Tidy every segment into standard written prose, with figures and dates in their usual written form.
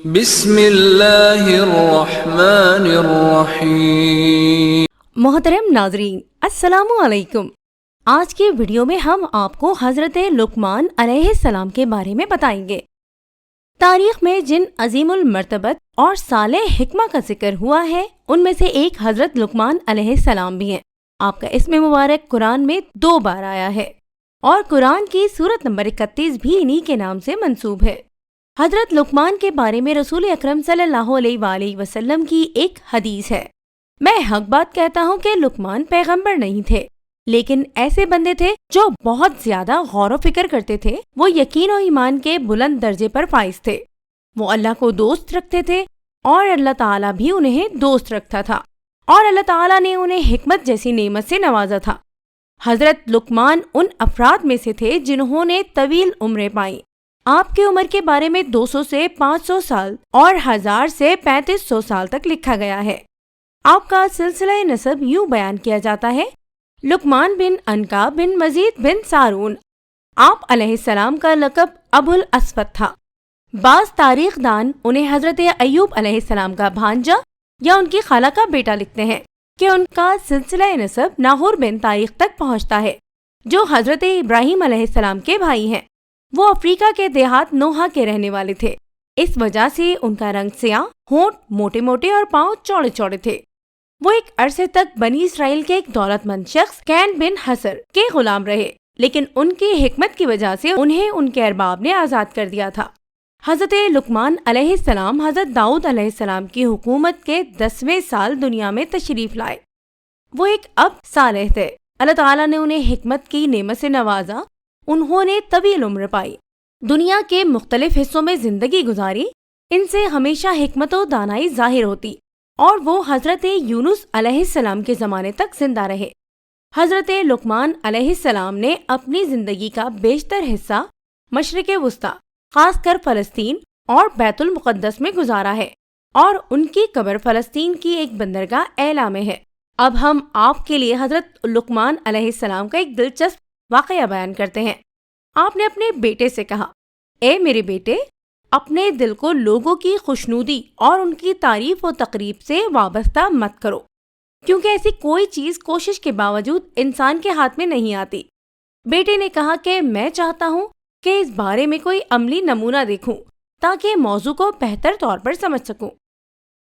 بسم اللہ الرحمن الرحیم۔ محترم ناظرین، السلام علیکم۔ آج کے ویڈیو میں ہم آپ کو حضرت لقمان علیہ السلام کے بارے میں بتائیں گے۔ تاریخ میں جن عظیم المرتبت اور صالح حکمہ کا ذکر ہوا ہے ان میں سے ایک حضرت لقمان علیہ السلام بھی ہیں۔ آپ کا اسم مبارک قرآن میں 2 بار آیا ہے اور قرآن کی سورت نمبر 31 بھی انہی کے نام سے منسوب ہے۔ حضرت لقمان کے بارے میں رسول اکرم صلی اللہ علیہ وآلہ وسلم کی ایک حدیث ہے، میں حق بات کہتا ہوں کہ لقمان پیغمبر نہیں تھے، لیکن ایسے بندے تھے جو بہت زیادہ غور و فکر کرتے تھے۔ وہ یقین و ایمان کے بلند درجے پر فائز تھے، وہ اللہ کو دوست رکھتے تھے اور اللہ تعالیٰ بھی انہیں دوست رکھتا تھا، اور اللہ تعالیٰ نے انہیں حکمت جیسی نعمت سے نوازا تھا۔ حضرت لقمان ان افراد میں سے تھے جنہوں نے طویل عمریں پائیں۔ آپ کی عمر کے بارے میں 200 سے 500 سال اور 1000 سے 3500 سال تک لکھا گیا ہے۔ آپ کا سلسلہ نسب یوں بیان کیا جاتا ہے: لقمان بن عنقا بن مزید بن سارون۔ آپ علیہ السلام کا لقب ابو الاسود تھا۔ بعض تاریخ دان انہیں حضرت ایوب علیہ السلام کا بھانجا یا ان کی خالہ کا بیٹا لکھتے ہیں کہ ان کا سلسلہ نسب ناہور بن تاریخ تک پہنچتا ہے، جو حضرت ابراہیم علیہ السلام کے بھائی ہیں۔ وہ افریقہ کے دیہات نوحہ کے رہنے والے تھے، اس وجہ سے ان کا رنگ سیاہ، ہونٹ موٹے موٹے اور پاؤں چوڑے چوڑے تھے۔ وہ ایک عرصے تک بنی اسرائیل کے ایک دولت مند شخص کین بن حسر کے غلام رہے، لیکن ان کی حکمت کی وجہ سے انہیں ان کے ارباب نے آزاد کر دیا تھا۔ حضرت لقمان علیہ السلام حضرت داؤد علیہ السلام کی حکومت کے 10ویں سال دنیا میں تشریف لائے۔ وہ ایک اب صالح تھے، اللہ تعالیٰ نے انہیں حکمت کی نعمت سے نوازا، انہوں نے طویل عمر پائی، دنیا کے مختلف حصوں میں زندگی گزاری، ان سے ہمیشہ حکمت و دانائی ظاہر ہوتی، اور وہ حضرت یونس علیہ السلام کے زمانے تک زندہ رہے۔ حضرت لقمان علیہ السلام نے اپنی زندگی کا بیشتر حصہ مشرق وسطیٰ، خاص کر فلسطین اور بیت المقدس میں گزارا ہے، اور ان کی قبر فلسطین کی ایک بندرگاہ ایلا میں ہے۔ اب ہم آپ کے لیے حضرت لقمان علیہ السلام کا ایک دلچسپ واقعہ بیان کرتے ہیں۔ آپ نے اپنے بیٹے سے کہا: اے میرے بیٹے، اپنے دل کو لوگوں کی خوشنودی اور ان کی تعریف و تقریب سے وابستہ مت کرو، کیونکہ ایسی کوئی چیز کوشش کے باوجود انسان کے ہاتھ میں نہیں آتی۔ بیٹے نے کہا کہ میں چاہتا ہوں کہ اس بارے میں کوئی عملی نمونہ دیکھوں تاکہ موضوع کو بہتر طور پر سمجھ سکوں۔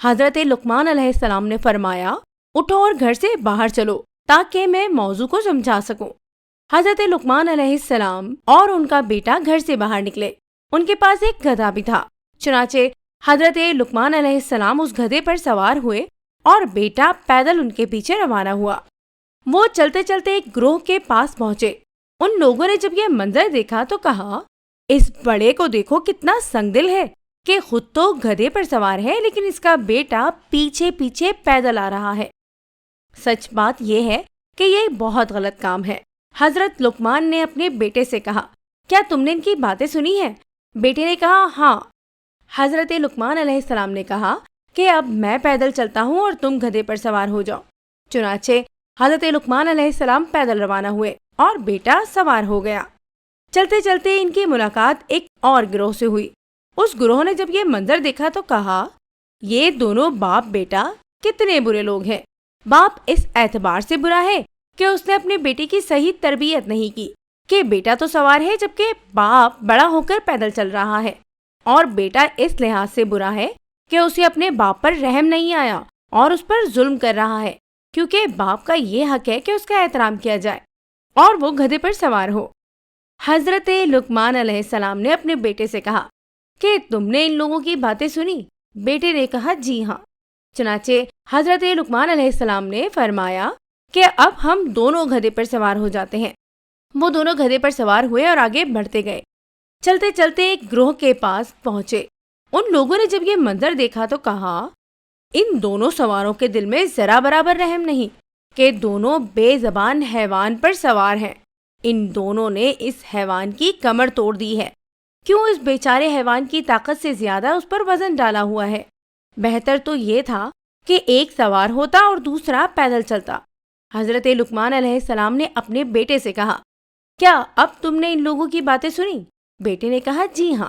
حضرت لقمان علیہ السلام نے فرمایا: اٹھو اور گھر سے باہر چلو تاکہ میں موضوع کو سمجھا سکوں۔ حضرت لقمان علیہ السلام اور ان کا بیٹا گھر سے باہر نکلے۔ ان کے پاس ایک گدھا بھی تھا، چنانچہ حضرت لقمان علیہ السلام اس گدھے پر سوار ہوئے اور بیٹا پیدل ان کے پیچھے روانہ ہوا۔ وہ چلتے چلتے ایک گروہ کے پاس پہنچے۔ ان لوگوں نے جب یہ منظر دیکھا تو کہا: اس بڑے کو دیکھو، کتنا سنگ دل ہے کہ خود تو گدھے پر سوار ہے لیکن اس کا بیٹا پیچھے پیچھے پیدل آ رہا ہے۔ سچ بات یہ ہے کہ یہ بہت غلط کام ہے۔ حضرت لقمان نے اپنے بیٹے سے کہا: کیا تم نے ان کی باتیں سنی ہیں؟ بیٹے نے کہا: ہاں۔ حضرت لقمان علیہ السلام نے کہا کہ اب میں پیدل چلتا ہوں اور تم گدھے پر سوار ہو جاؤ۔ چنانچہ حضرت لقمان علیہ السلام پیدل روانہ ہوئے اور بیٹا سوار ہو گیا۔ چلتے چلتے ان کی ملاقات ایک اور گروہ سے ہوئی۔ اس گروہ نے جب یہ منظر دیکھا تو کہا: یہ دونوں باپ بیٹا کتنے برے لوگ ہیں۔ باپ اس اعتبار سے برا ہے کہ اس نے اپنے بیٹے کی صحیح تربیت نہیں کی کہ بیٹا تو سوار ہے جبکہ باپ بڑا ہو کر پیدل چل رہا ہے، اور بیٹا اس لحاظ سے برا ہے کہ اسے اپنے باپ پر رحم نہیں آیا اور اس پر ظلم کر رہا ہے، کیونکہ باپ کا یہ حق ہے کہ اس کا احترام کیا جائے اور وہ گدھے پر سوار ہو۔ حضرت لقمان علیہ السلام نے اپنے بیٹے سے کہا کہ تم نے ان لوگوں کی باتیں سنی؟ بیٹے نے کہا: جی ہاں۔ چنانچہ حضرت لقمان علیہ السلام نے فرمایا کہ اب ہم دونوں گدھے پر سوار ہو جاتے ہیں۔ وہ دونوں گدھے پر سوار ہوئے اور آگے بڑھتے گئے۔ چلتے چلتے ایک گروہ کے پاس پہنچے۔ ان لوگوں نے جب یہ منظر دیکھا تو کہا: ان دونوں سواروں کے دل میں ذرا برابر رحم نہیں کہ دونوں بے زبان حیوان پر سوار ہیں۔ ان دونوں نے اس حیوان کی کمر توڑ دی ہے، کیوں اس بیچارے حیوان کی طاقت سے زیادہ اس پر وزن ڈالا ہوا ہے۔ بہتر تو یہ تھا کہ ایک سوار ہوتا اور دوسرا پیدل چلتا۔ حضرت لقمان علیہ السلام نے اپنے بیٹے سے کہا: کیا اب تم نے ان لوگوں کی باتیں سنی؟ بیٹے نے کہا: جی ہاں۔